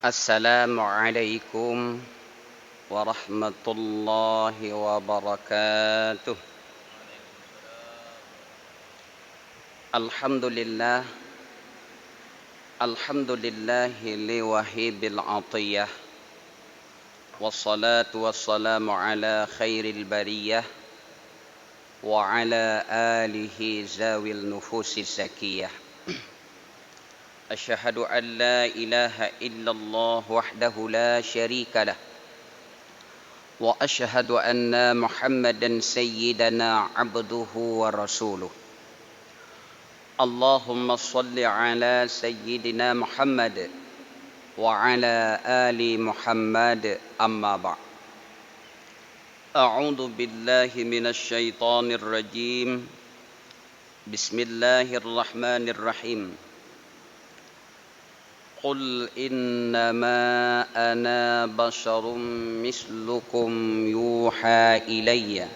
Assalamualaikum warahmatullahi wabarakatuh. Alhamdulillah, alhamdulillahi liwahibil atiyah. Wassalatu wassalamu ala khairil bariyah wa ala alihi zawil nufusi zakiyah. Asyhadu an la ilaha illallah wahdahu la syarika lah. Wa asyhadu anna Muhammadan sayyidana abduhu wa rasuluh. Allahumma salli ala sayyidina Muhammad wa ala ali Muhammad, amma ba'd. A'udzu billahi minasy syaithanir rajim. Bismillahirrahmanirrahim. Qul innama ana basharum mislukum yuha ilayya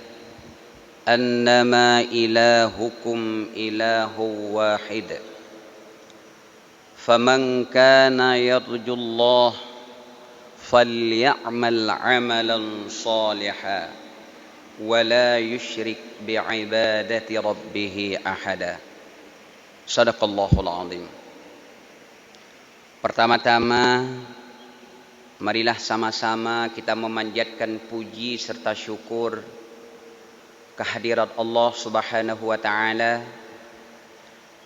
annama ilahukum ilahu wahid. Faman kana yarjullah faly'amal 'amalan shalihan wa la yusyrik bi'ibadati rabbih ahada. Shadaqallahul 'azim. Pertama-tama, marilah sama-sama kita memanjatkan puji serta syukur kehadirat Allah Subhanahu wa taala,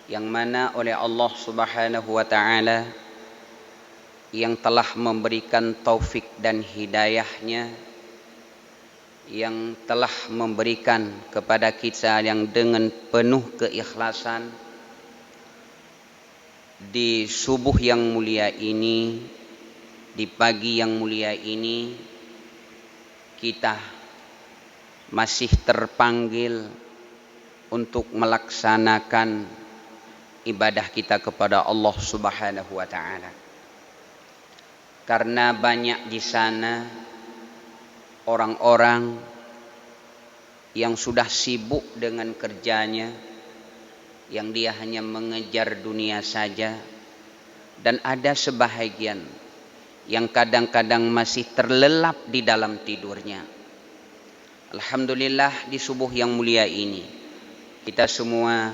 yang mana oleh Allah Subhanahu wa taala yang telah memberikan taufik dan hidayahnya, yang telah memberikan kepada kita yang dengan penuh keikhlasan di subuh yang mulia ini, di pagi yang mulia ini, kita masih terpanggil untuk melaksanakan ibadah kita kepada Allah Subhanahu wa taala. Karena banyak di sana orang-orang yang sudah sibuk dengan kerjanya, yang dia hanya mengejar dunia saja, dan ada sebahagian yang kadang-kadang masih terlelap di dalam tidurnya. Alhamdulillah, di subuh yang mulia ini kita semua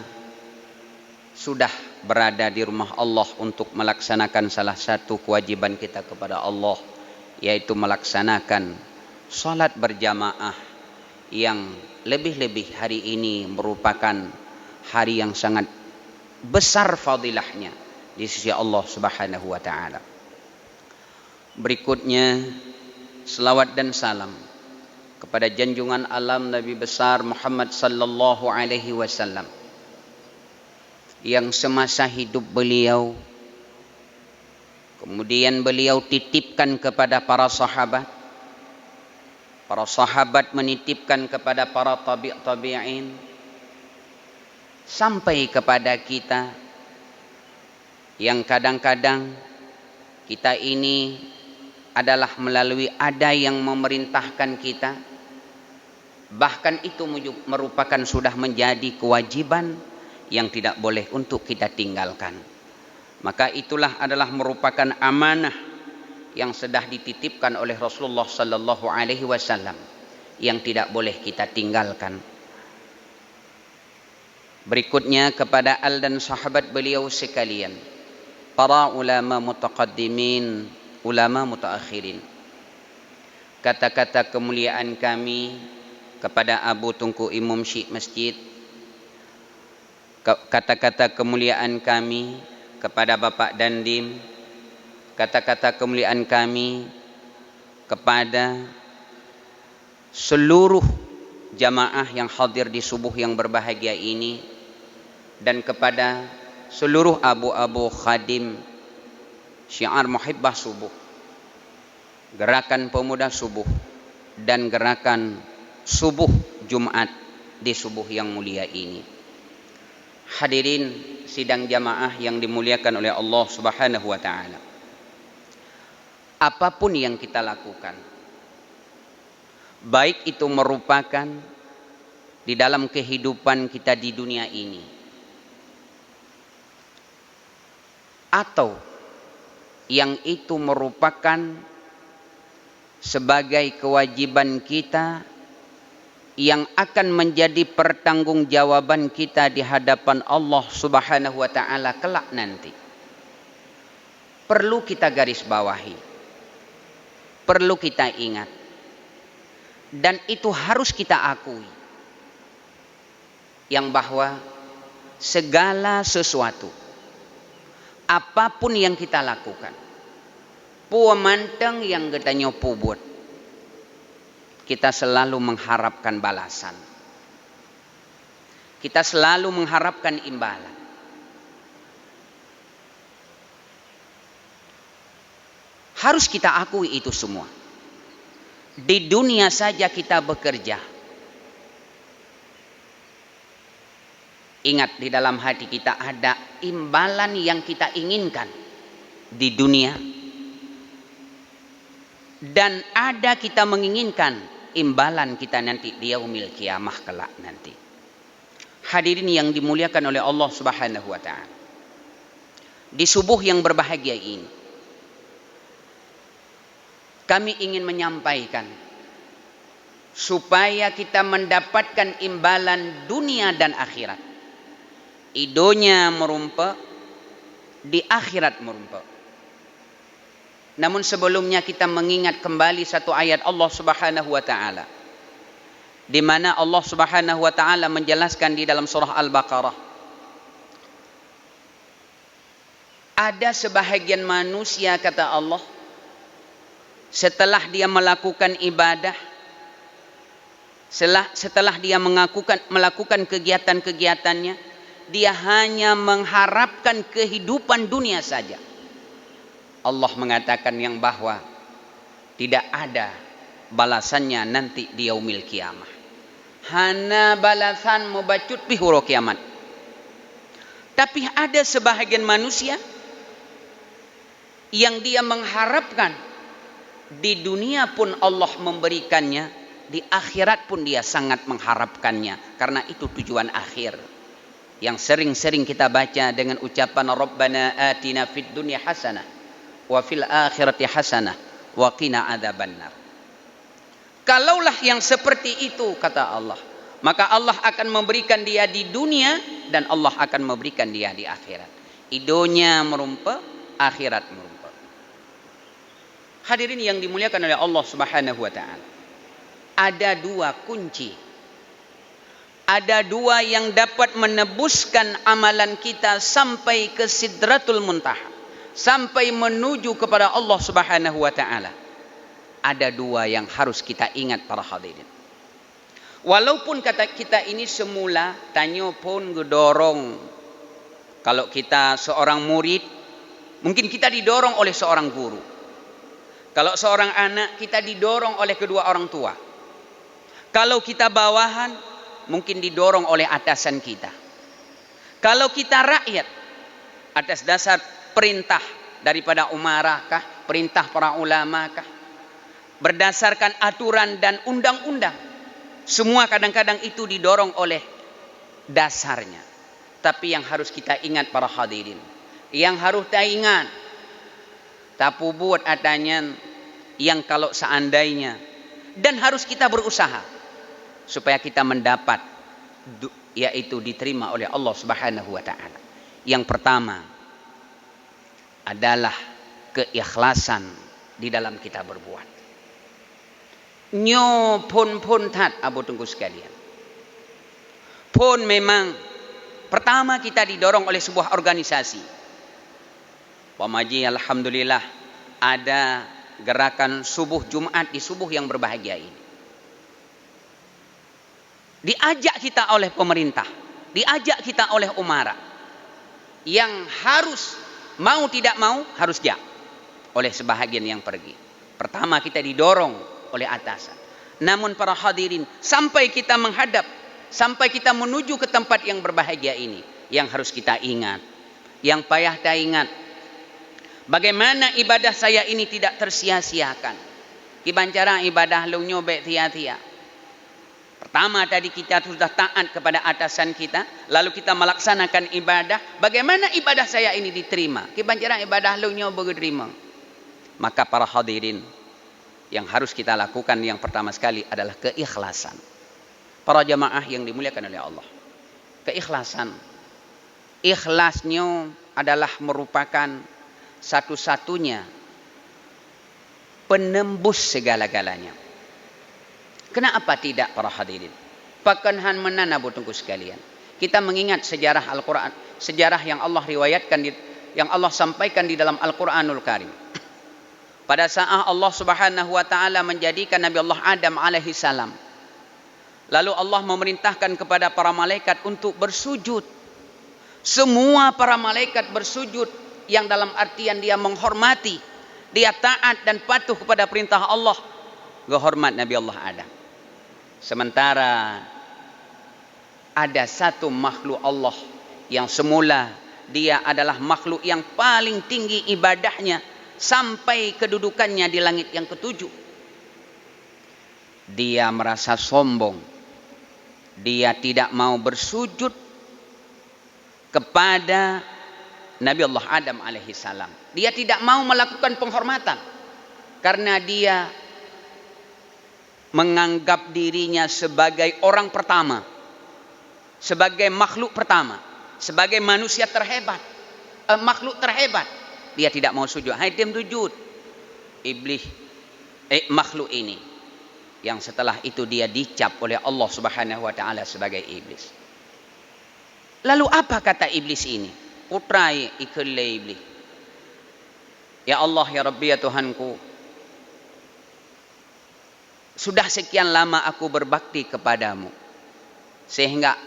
sudah berada di rumah Allah untuk melaksanakan salah satu kewajiban kita kepada Allah, yaitu melaksanakan salat berjamaah, yang lebih-lebih hari ini merupakan hari yang sangat besar fadilahnya di sisi Allah Subhanahu wa taala. Berikutnya, selawat dan salam kepada junjungan alam Nabi besar Muhammad sallallahu alaihi wasallam, yang semasa hidup beliau kemudian beliau titipkan kepada para sahabat menitipkan kepada para tabi'in, sampai kepada kita, yang kadang-kadang kita ini adalah melalui ada yang memerintahkan kita, bahkan itu merupakan sudah menjadi kewajiban yang tidak boleh untuk kita tinggalkan. Maka itulah adalah merupakan amanah yang sudah dititipkan oleh Rasulullah sallallahu alaihi wasallam, yang tidak boleh kita tinggalkan. Berikutnya kepada al dan sahabat beliau sekalian, para ulama mutaqaddimin, ulama mutaakhirin. Kata-kata kemuliaan kami kepada Abu Tunku Imam Syekh Masjid, kata-kata kemuliaan kami kepada Bapak Dandim, kata-kata kemuliaan kami kepada seluruh jamaah yang hadir di subuh yang berbahagia ini, dan kepada seluruh abu-abu khadim syiar muhibbah subuh, gerakan pemuda subuh, dan gerakan subuh Jumat di subuh yang mulia ini. Hadirin sidang jamaah yang dimuliakan oleh Allah Subhanahu wa taala. Apapun yang kita lakukan, baik itu merupakan di dalam kehidupan kita di dunia ini, atau yang itu merupakan sebagai kewajiban kita yang akan menjadi pertanggungjawaban kita di hadapan Allah Subhanahu wa taala kelak nanti. Perlu kita garis bawahi. Perlu kita ingat. Dan itu harus kita akui. Yang bahwa segala sesuatu, apapun yang kita lakukan, puamanteng yang katanya pubut, kita selalu mengharapkan balasan. Kita selalu mengharapkan imbalan. Harus kita akui itu semua. Di dunia saja kita bekerja. Ingat, di dalam hati kita ada imbalan yang kita inginkan di dunia. Dan ada kita menginginkan imbalan kita nanti di yaumil kiamah kelak nanti. Hadirin yang dimuliakan oleh Allah Subhanahu wa taala. Di subuh yang berbahagia ini, kami ingin menyampaikan supaya kita mendapatkan imbalan dunia dan akhirat. Idonya merumpa, di akhirat merumpa. Namun sebelumnya kita mengingat kembali satu ayat Allah Subhanahu wa taala, di mana Allah Subhanahu wa taala menjelaskan di dalam surah Al-Baqarah, ada sebahagian manusia, kata Allah, setelah dia melakukan ibadah, setelah dia melakukan kegiatan-kegiatannya, dia hanya mengharapkan kehidupan dunia saja. Allah mengatakan yang bahwa tidak ada balasannya nanti di yaumil kiamah. Hana balasan mubacut bihuro kiamat. Tapi ada sebahagian manusia yang dia mengharapkan di dunia pun Allah memberikannya, di akhirat pun dia sangat mengharapkannya, karena itu tujuan akhir yang sering-sering kita baca dengan ucapan Rabbana atina fid dunya hasanah wa fil akhirati hasanah wa qina adzabannar. Kalaulah yang seperti itu, kata Allah, maka Allah akan memberikan dia di dunia dan Allah akan memberikan dia di akhirat. Idonya merumpa, akhirat merumpa. Hadirin yang dimuliakan oleh Allah Subhanahu wa taala, ada dua kunci, ada dua yang dapat menebuskan amalan kita sampai ke Sidratul Muntaha, sampai menuju kepada Allah Subhanahu wa taala. Ada dua yang harus kita ingat para hadirin. Walaupun kata kita ini semula tanya pun gedorong, kalau kita seorang murid, mungkin kita didorong oleh seorang guru. Kalau seorang anak, kita didorong oleh kedua orang tua. Kalau kita bawahan, mungkin didorong oleh atasan kita. Kalau kita rakyat, atas dasar perintah daripada umarah kah, perintah para ulama kah, berdasarkan aturan dan undang-undang, semua kadang-kadang itu didorong oleh dasarnya. Tapi yang harus kita ingat para hadirin, yang harus kita ingat, tapu buat adanya yang kalau seandainya, dan harus kita berusaha supaya kita mendapat, yaitu diterima oleh Allah Subhanahu wa taala. Yang pertama adalah keikhlasan di dalam kita berbuat. Nyo pun tat abu tunggu sekalian. Pun memang pertama kita didorong oleh sebuah organisasi. Pamaji alhamdulillah ada gerakan subuh Jumat di subuh yang berbahagia ini. Diajak kita oleh pemerintah, diajak kita oleh umara, yang harus mau tidak mau harus ja oleh sebahagian yang pergi. Pertama kita didorong oleh atasan. Namun para hadirin, sampai kita menghadap, sampai kita menuju ke tempat yang berbahagia ini, yang harus kita ingat, yang payah kita ingat, bagaimana ibadah saya ini tidak tersia-siakan. Kibancara ibadah lu nyobek tia-tia. Pertama tadi kita sudah taat kepada atasan kita, lalu kita melaksanakan ibadah. Bagaimana ibadah saya ini diterima? Kibancara ibadah lu nyobek diterima. Maka para hadirin, yang harus kita lakukan yang pertama sekali adalah keikhlasan. Para jamaah yang dimuliakan oleh Allah, keikhlasan. Ikhlasnya adalah merupakan satu-satunya penembus segala-galanya. Kenapa tidak para hadirin? Pakanhan menana butungku sekalian. Kita mengingat sejarah Al-Quran, sejarah yang Allah riwayatkan, yang Allah sampaikan di dalam Al-Quranul Karim. Pada saat Allah Subhanahu wa taala menjadikan Nabi Allah Adam alaihi salam, lalu Allah memerintahkan kepada para malaikat untuk bersujud. Semua para malaikat bersujud, yang dalam artian dia menghormati, dia taat dan patuh kepada perintah Allah, menghormat Nabi Allah Adam. Sementara ada satu makhluk Allah yang semula dia adalah makhluk yang paling tinggi ibadahnya sampai kedudukannya di langit yang ketujuh. Dia merasa sombong. Dia tidak mau bersujud kepada Nabi Allah Adam alaihi salam. Dia tidak mau melakukan penghormatan karena dia menganggap dirinya sebagai orang pertama, sebagai makhluk pertama, sebagai manusia terhebat, makhluk terhebat. Dia tidak mau sujud. Hai dia sujud. Iblis, makhluk ini, yang setelah itu dia dicap oleh Allah Subhanahu wa taala sebagai iblis. Lalu apa kata iblis ini? Putrai ikulle iblis. Ya Allah, ya Rabbi, ya Tuhanku, sudah sekian lama aku berbakti kepadamu, sehingga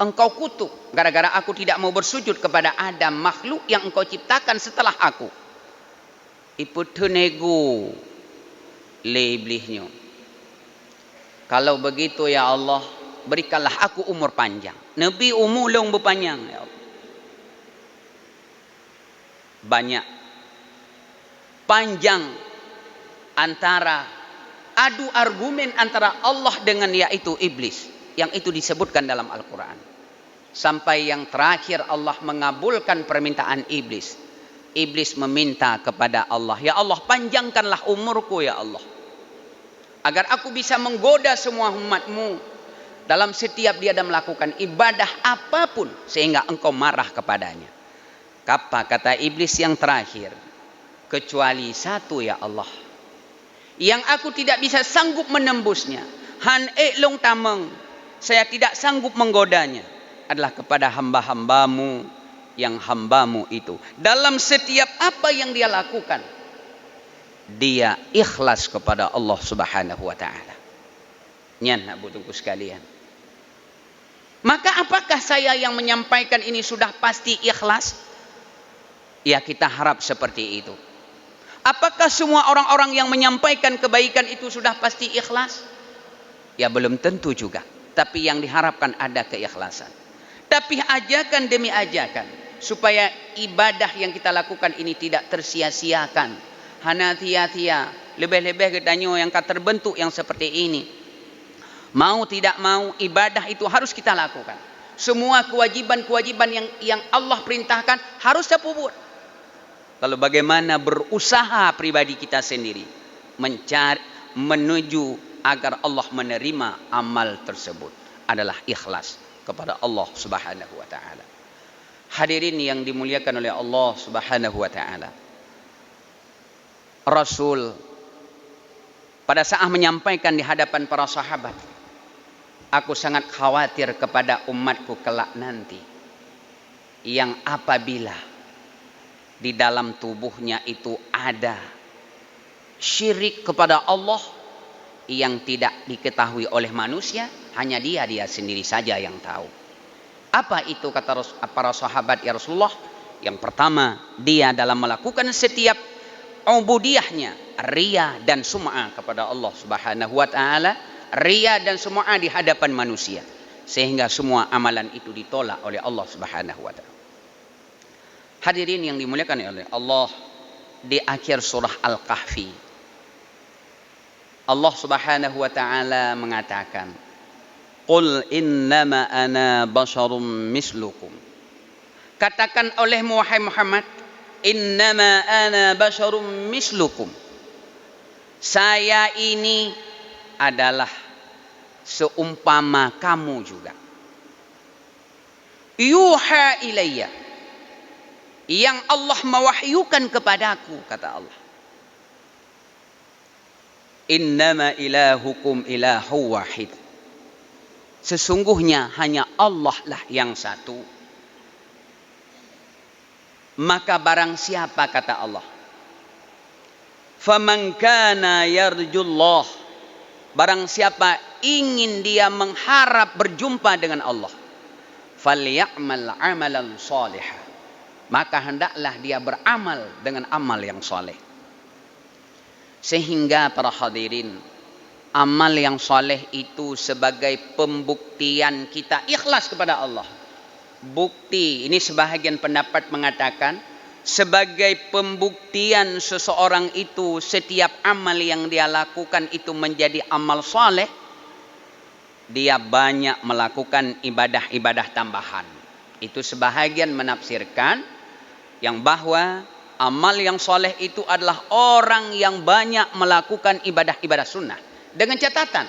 engkau kutuk gara-gara aku tidak mau bersujud kepada Adam, makhluk yang engkau ciptakan setelah aku. Iputunego le iblisnya. Kalau begitu ya Allah, berikanlah aku umur panjang. Nabi umur long berpanjang ya Allah. Banyak panjang antara adu argumen antara Allah dengan yaitu iblis, yang itu disebutkan dalam Al-Quran. Sampai yang terakhir Allah mengabulkan permintaan iblis. Iblis meminta kepada Allah, ya Allah, panjangkanlah umurku ya Allah, agar aku bisa menggoda semua umatmu dalam setiap dia melakukan ibadah apapun, sehingga engkau marah kepadanya. Apa kata iblis yang terakhir? Kecuali satu ya Allah, yang aku tidak bisa sanggup menembusnya. Han long tameng, saya tidak sanggup menggodanya, adalah kepada hamba-hambamu, yang hambamu itu dalam setiap apa yang dia lakukan, dia ikhlas kepada Allah Subhanahu wa taala. Nyan butungku sekalian. Maka apakah saya yang menyampaikan ini sudah pasti ikhlas? Ya, kita harap seperti itu. Apakah semua orang-orang yang menyampaikan kebaikan itu sudah pasti ikhlas? Ya, belum tentu juga. Tapi yang diharapkan ada keikhlasan. Tapi ajakan demi ajakan, supaya ibadah yang kita lakukan ini tidak tersia-siakan. Hana tia-tia, lebih-lebih ketanya yang terbentuk yang seperti ini. Mau tidak mau, ibadah itu harus kita lakukan. Semua kewajiban-kewajiban yang Allah perintahkan harus kita buat. Lalu bagaimana berusaha pribadi kita sendiri mencari, menuju agar Allah menerima amal tersebut, adalah ikhlas kepada Allah Subhanahu wa taala. Hadirin yang dimuliakan oleh Allah Subhanahu wa taala. Rasul pada saat menyampaikan di hadapan para sahabat, aku sangat khawatir kepada umatku kelak nanti, yang apabila di dalam tubuhnya itu ada syirik kepada Allah yang tidak diketahui oleh manusia, hanya dia sendiri saja yang tahu. Apa itu kata para sahabat, ya Rasulullah? Yang pertama, dia dalam melakukan setiap ubudiyahnya riya dan sum'ah kepada Allah Subhanahu wa taala, riya dan sum'ah di hadapan manusia, sehingga semua amalan itu ditolak oleh Allah Subhanahu wa taala. Hadirin yang dimuliakan oleh Allah, di akhir surah Al-Kahfi, Allah Subhanahu wa taala mengatakan, "Qul innama ana basharum mislukum." Katakan olehmu wahai Muhammad, innama ana basyarum mislukum. Saya ini adalah seumpama kamu juga. Yuha ilayya, yang Allah mewahyukan kepadaku, kata Allah. Innama ilahukum ilahu wahid. Sesungguhnya hanya Allah lah yang satu. Maka barang siapa, kata Allah, faman kana yarjullah, barang siapa ingin dia mengharap berjumpa dengan Allah, falyamal amalan salihah, maka hendaklah dia beramal dengan amal yang saleh. Sehingga para hadirin, amal yang saleh itu sebagai pembuktian kita ikhlas kepada Allah. Bukti ini sebahagian pendapat mengatakan sebagai pembuktian seseorang itu setiap amal yang dia lakukan itu menjadi amal saleh, dia banyak melakukan ibadah-ibadah tambahan. Itu sebahagian menafsirkan yang bahwa amal yang saleh itu adalah orang yang banyak melakukan ibadah-ibadah sunnah, dengan catatan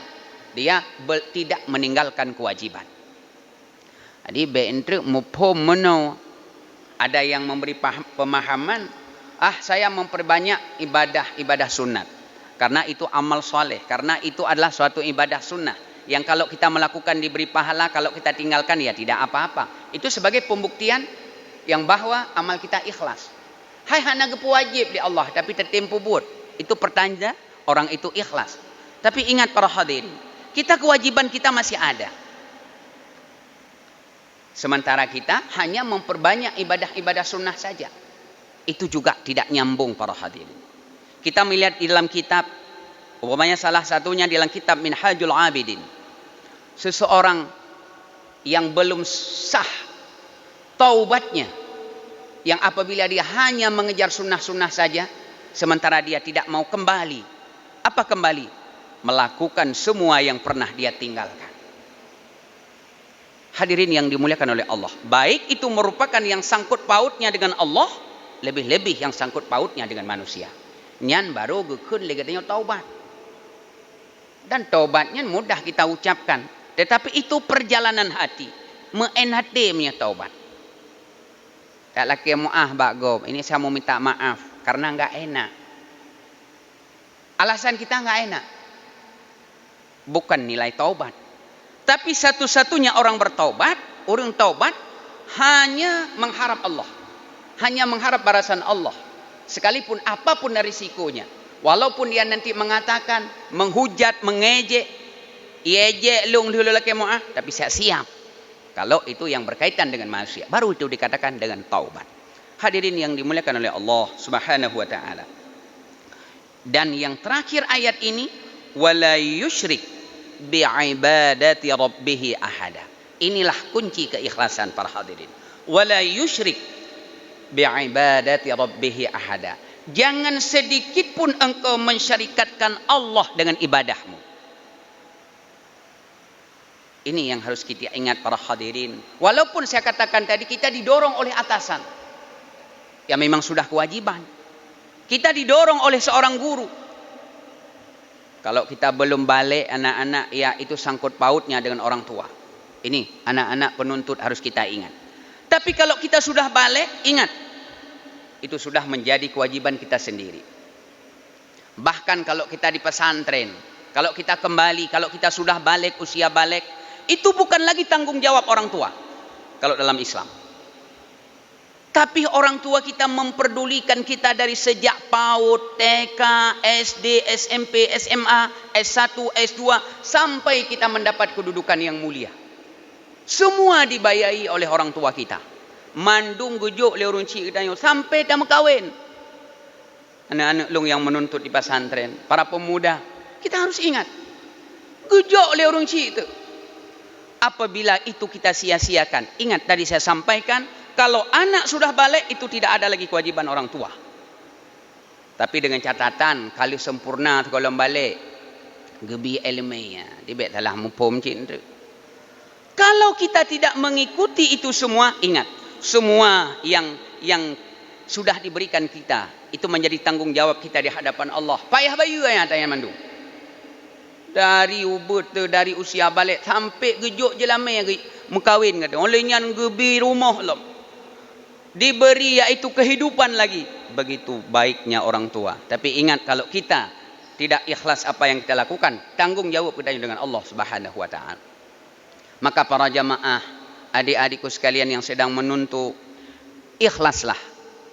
dia tidak meninggalkan kewajiban. Jadi beentri mupom meno, ada yang memberi pemahaman, saya memperbanyak ibadah sunat karena itu amal soleh, karena itu adalah suatu ibadah sunnah yang kalau kita melakukan diberi pahala, kalau kita tinggalkan ya tidak apa-apa. Itu sebagai pembuktian yang bahwa amal kita ikhlas. Hai hana gepu wajib di Allah tapi tertempu buat, itu pertanda orang itu ikhlas. Tapi ingat para hadirin, kita kewajiban kita masih ada. Sementara kita hanya memperbanyak ibadah-ibadah sunnah saja. Itu juga tidak nyambung para hadirin. Kita melihat di dalam kitab, umpamanya salah satunya di dalam kitab Minhajul Abidin. Seseorang yang belum sah taubatnya, yang apabila dia hanya mengejar sunnah-sunnah saja, sementara dia tidak mau kembali. Apa kembali? Melakukan semua yang pernah dia tinggalkan. Hadirin yang dimuliakan oleh Allah, baik itu merupakan yang sangkut pautnya dengan Allah, lebih-lebih yang sangkut pautnya dengan manusia. Nyan baru gekun legatnya taubat. Dan taubatnya mudah kita ucapkan, tetapi itu perjalanan hati, meenhatimnya taubat. Tak laki muah Pak ini saya mau minta maaf karena enggak enak. Alasan kita enggak enak, bukan nilai taubat. Tapi satu-satunya orang bertaubat, orang taubat hanya mengharap Allah, hanya mengharap balasan Allah, sekalipun apapun dari risikonya. Walaupun dia nanti mengatakan, menghujat, mengejek, ejek lung laki muah, tapi saya siap. Kalau itu yang berkaitan dengan manusia, baru itu dikatakan dengan taubat. Hadirin yang dimuliakan oleh Allah Subhanahu wa taala. Dan yang terakhir ayat ini, wala yusyrik bi'ibadati rabbih ahada. Inilah kunci keikhlasan para hadirin. Wala yusyrik bi'ibadati rabbih ahada. Jangan sedikit pun engkau mensyarikatkan Allah dengan ibadahmu. Ini yang harus kita ingat para hadirin. Walaupun saya katakan tadi kita didorong oleh atasan, ya memang sudah kewajiban. Kita didorong oleh seorang guru. Kalau kita belum balik anak-anak, ya itu sangkut pautnya dengan orang tua. Ini anak-anak penuntut harus kita ingat. Tapi kalau kita sudah balik, ingat, itu sudah menjadi kewajiban kita sendiri. Bahkan kalau kita di pesantren, kalau kita kembali, kalau kita sudah balik, usia balik, itu bukan lagi tanggung jawab orang tua. Kalau dalam Islam. Tapi orang tua kita memperdulikan kita dari sejak PAUD, TK, SD, SMP, SMA, S1, S2 sampai kita mendapat kedudukan yang mulia. Semua dibayai oleh orang tua kita. Mandung gujuk le urun cik kita sampai dah kawin. Anak-anak long yang menuntut di pesantren, para pemuda, kita harus ingat. Gujuk le urun cik itu. Apabila itu kita sia-siakan, ingat tadi saya sampaikan, kalau anak sudah balik itu tidak ada lagi kewajiban orang tua. Tapi dengan catatan kalau sempurna kalau balik gebi ilmiah dibet dalam mupom cinta. Kalau kita tidak mengikuti itu semua, ingat, semua yang sudah diberikan kita. Itu menjadi tanggung jawab kita di hadapan Allah. Payah bayu yang tanya mandu. Dari ubud tu, dari usia balik sampai gejuk je lama yang mengkawin kata. Olehnya gebi rumah lah. Diberi iaitu kehidupan lagi. Begitu baiknya orang tua. Tapi ingat, kalau kita tidak ikhlas apa yang kita lakukan, tanggung jawab kita dengan Allah Subhanahu wa taala. Maka para jamaah, adik-adikku sekalian yang sedang menuntut, ikhlaslah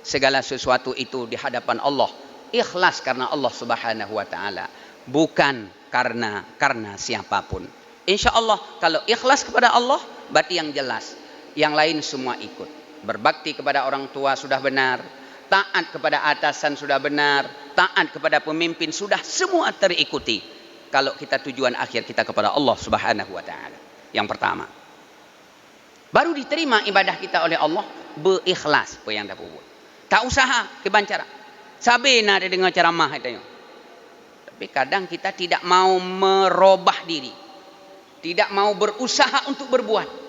segala sesuatu itu di hadapan Allah. Ikhlas karena Allah Subhanahu wa taala, bukan karena siapapun. Insyaallah kalau ikhlas kepada Allah, berarti yang jelas, yang lain semua ikut. Berbakti kepada orang tua sudah benar, taat kepada atasan sudah benar, taat kepada pemimpin sudah semua terikuti. Kalau kita tujuan akhir kita kepada Allah Subhanahu wa taala. Yang pertama. Baru diterima ibadah kita oleh Allah, berikhlas apa yang dah buat. Tak usaha kebancara. Sabar nak ada dengar ceramah katanya. Tapi kadang kita tidak mau merubah diri. Tidak mau berusaha untuk berbuat.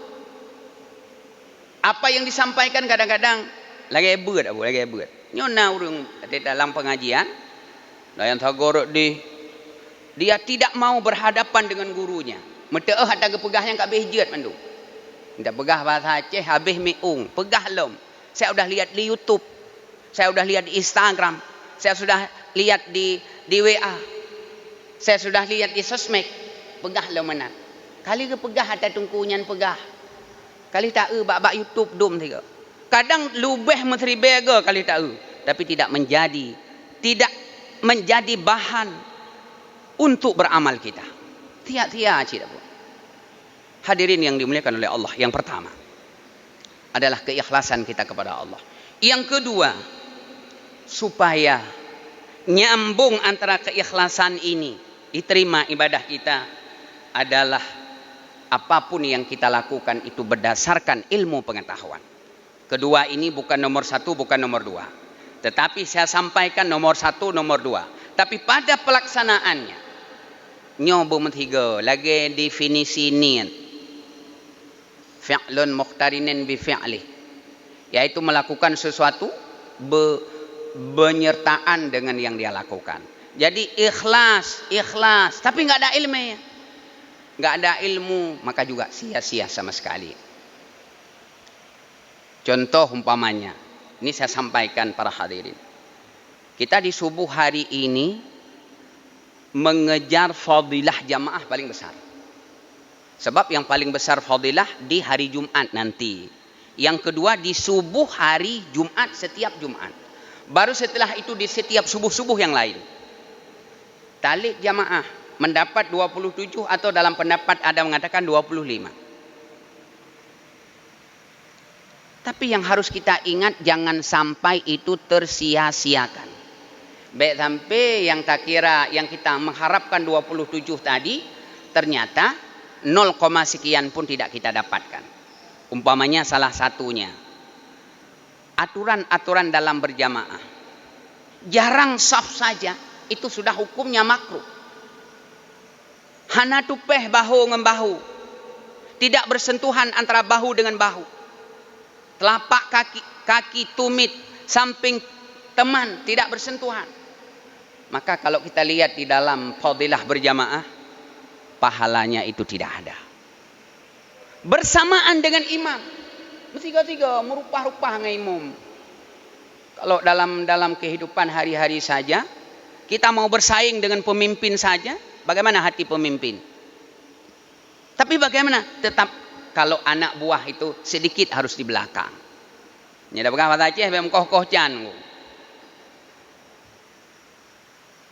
Apa yang disampaikan kadang-kadang lagi hebat abu, lagi hebat. Nyona urang dalam pengajian, layan tagorok dia tidak mau berhadapan dengan gurunya. Meteah ada kepegah yang kat behjet mandu. Ndak pegah bahasa Aceh habis miung, pegah lom. Saya sudah lihat di YouTube. Saya sudah lihat di Instagram. Saya sudah lihat di WA. Saya sudah lihat di sosmed. Pegah lom mana. Kali ke pegah ada tungkunyan pegah. Kali tak bak YouTube dom tiga. Kadang lubeh menteri bega kali tak tapi tidak menjadi bahan untuk beramal kita. Tiap-tiap cik dah. Hadirin yang dimuliakan oleh Allah, yang pertama adalah keikhlasan kita kepada Allah. Yang kedua, supaya nyambung antara keikhlasan ini diterima ibadah kita, adalah apapun yang kita lakukan itu berdasarkan ilmu pengetahuan. Kedua ini bukan nomor satu, bukan nomor dua. Tetapi saya sampaikan nomor satu, nomor dua. Tapi pada pelaksanaannya, nyoba mentiga lagi definisi niat. Fi'lun muqtarinin bi fi'lih. Yaitu melakukan sesuatu benyertaan dengan yang dia lakukan. Jadi ikhlas, tapi enggak ada ilmunya. Enggak ada ilmu, maka juga sia-sia sama sekali. Contoh umpamanya, ini saya sampaikan para hadirin. Kita di subuh hari ini mengejar fadilah jamaah paling besar. Sebab yang paling besar fadilah di hari Jumat nanti. Yang kedua di subuh hari Jumat, setiap Jumat. Baru setelah itu di setiap subuh-subuh yang lain. Talik jamaah mendapat 27 atau dalam pendapat ada mengatakan 25. Tapi yang harus kita ingat, jangan sampai itu tersia-siakan. Baik sampai yang tak kira yang kita mengharapkan 27 tadi, ternyata 0, sekian pun tidak kita dapatkan. Umpamanya salah satunya, aturan-aturan dalam berjamaah. Jarang saf saja, itu sudah hukumnya makruh. Hana tupeh bahu dengan bahu. Tidak bersentuhan antara bahu dengan bahu. Telapak kaki tumit, samping teman, tidak bersentuhan. Maka kalau kita lihat di dalam fadilah berjamaah, pahalanya itu tidak ada. Bersamaan dengan imam, bertiga-tiga merupah-rupah dengan imam. Kalau dalam kehidupan hari-hari saja, kita mau bersaing dengan pemimpin saja, bagaimana hati pemimpin? Tapi bagaimana? Tetap kalau anak buah itu sedikit harus di belakang. Ini ada bekas Aceh, memang koh-koh can.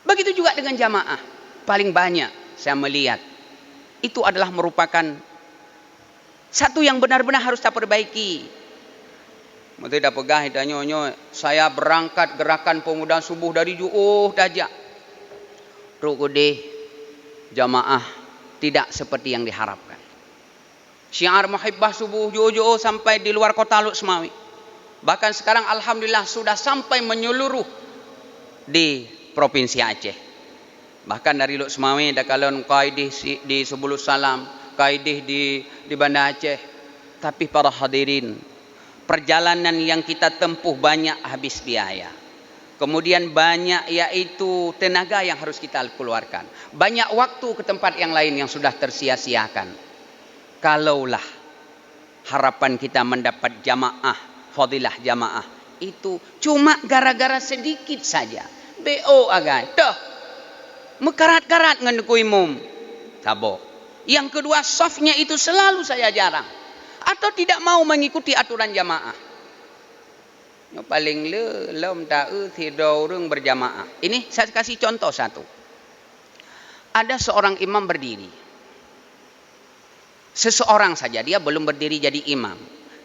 Begitu juga dengan jamaah. Paling banyak saya melihat itu adalah merupakan satu yang benar-benar harus kita perbaiki. Mesti dah pegah dah nyonya, saya berangkat gerakan pemuda subuh dari jauh dajak. Rukudeh jamaah tidak seperti yang diharapkan. Syiar muhibbah subuh jauh-jauh sampai di luar kota Luk Semawi. Bahkan sekarang alhamdulillah sudah sampai menyeluruh di Provinsi Aceh. Bahkan dari Luk Semawi ada kalon kaidih di Sebulus Salam, kaidih di Banda Aceh. Tapi para hadirin, perjalanan yang kita tempuh banyak habis biaya. Kemudian banyak yaitu tenaga yang harus kita keluarkan. Banyak waktu ke tempat yang lain yang sudah tersia-siakan. Kalaulah harapan kita mendapat jamaah, fadilah jamaah, itu cuma gara-gara sedikit saja. BO agai. Dah. Mekarat-karat ngan kuimum. Tabo. Yang kedua, softnya itu selalu saya jarang. Atau tidak mau mengikuti aturan jamaah. Yang paling lem ta'u tidur berjamaah. Ini saya kasih contoh satu. Ada seorang imam berdiri. Seseorang saja, dia belum berdiri jadi imam.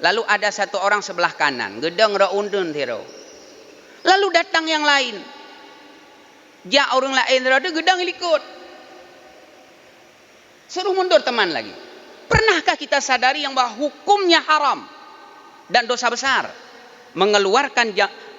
Lalu ada satu orang sebelah kanan. Gedeng raundun tiro. Lalu datang yang lain. Ja orang lain tiro, gedang ikut. Suruh mundur teman lagi. Pernahkah kita sadari yang bahwa hukumnya haram dan dosa besar? Mengeluarkan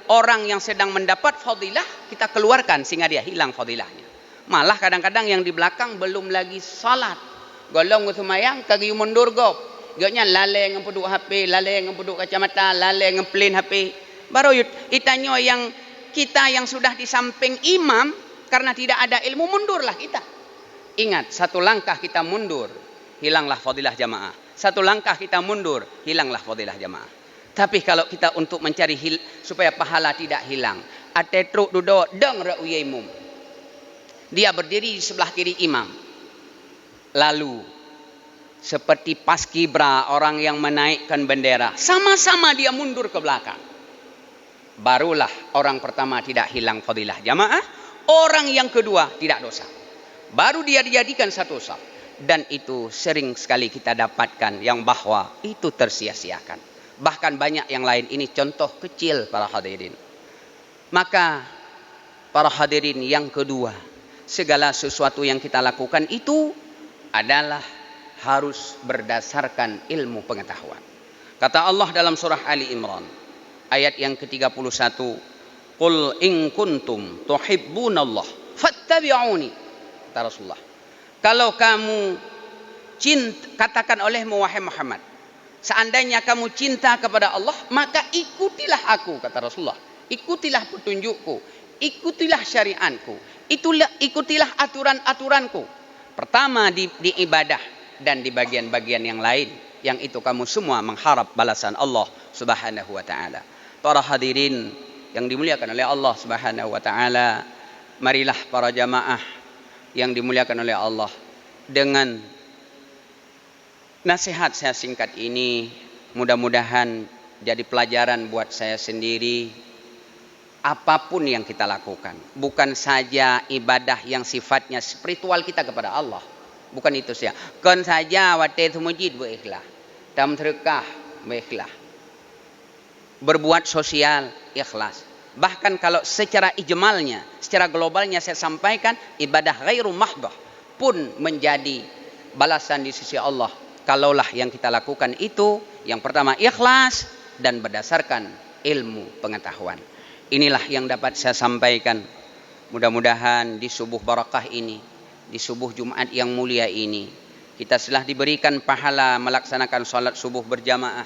orang yang sedang mendapat fadilah, kita keluarkan sehingga dia hilang fadilahnya. Malah kadang-kadang yang di belakang belum lagi salat. Golong semayang, kaki mundur gop. Gaknya lalai ngempuduk HP, lalai ngempuduk kacamata, lalai ngemplin HP. Baru itanyo yang kita yang sudah di samping imam, karena tidak ada ilmu, mundurlah kita. Ingat, satu langkah kita mundur, hilanglah fadilah jamaah. Satu langkah kita mundur, hilanglah fadilah jamaah. Tapi kalau kita untuk mencari supaya pahala tidak hilang, atetruk duduk deng ra'uyaimum. Dia berdiri di sebelah kiri imam. Lalu seperti paskibra, orang yang menaikkan bendera, sama-sama dia mundur ke belakang. Barulah orang pertama tidak hilang fadilah jamaah, orang yang kedua tidak dosa. Baru dia dijadikan satu saf. Dan itu sering sekali kita dapatkan yang bahwa itu tersia-siakan. Bahkan banyak yang lain. Ini contoh kecil para hadirin. Maka para hadirin yang kedua, segala sesuatu yang kita lakukan itu adalah harus berdasarkan ilmu pengetahuan. Kata Allah dalam surah Ali Imran ayat yang ke-31, qul in kuntum tuhibbunallah fattabi'uni. Kata Rasulullah, kalau kamu katakan olehmu wahai Muhammad, seandainya kamu cinta kepada Allah, maka ikutilah aku, kata Rasulullah. Ikutilah petunjukku, ikutilah syariatku, ikutilah aturan-aturanku. Pertama di ibadah dan di bagian-bagian yang lain, yang itu kamu semua mengharap balasan Allah Subhanahu wa taala. Para hadirin yang dimuliakan oleh Allah Subhanahu wa taala, marilah para jamaah yang dimuliakan oleh Allah, dengan nasihat saya singkat ini mudah-mudahan jadi pelajaran buat saya sendiri. Apapun yang kita lakukan, bukan saja ibadah yang sifatnya spiritual kita kepada Allah, bukan itu saja. Kon saja wate sumujid berikhlas, dam sedekah berikhlas, berbuat sosial ikhlas. Bahkan kalau secara ijmalnya, secara globalnya saya sampaikan, ibadah ghairu mahdah pun menjadi balasan di sisi Allah. Kalaulah yang kita lakukan itu, yang pertama ikhlas dan berdasarkan ilmu pengetahuan. Inilah yang dapat saya sampaikan. Mudah-mudahan di subuh barakah ini, di subuh Jumat yang mulia ini, kita telah diberikan pahala melaksanakan salat subuh berjamaah.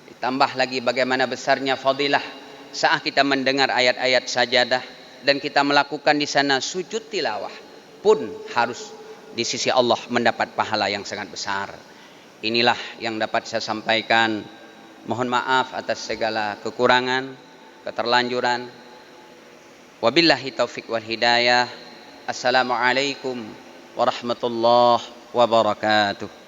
Ditambah lagi bagaimana besarnya fadilah saat kita mendengar ayat-ayat sajadah dan kita melakukan di sana sujud tilawah, pun harus di sisi Allah mendapat pahala yang sangat besar. Inilah yang dapat saya sampaikan. Mohon maaf atas segala kekurangan, keterlanjuran. Wabillahi taufiq wal hidayah. Assalamualaikum warahmatullahi wabarakatuh.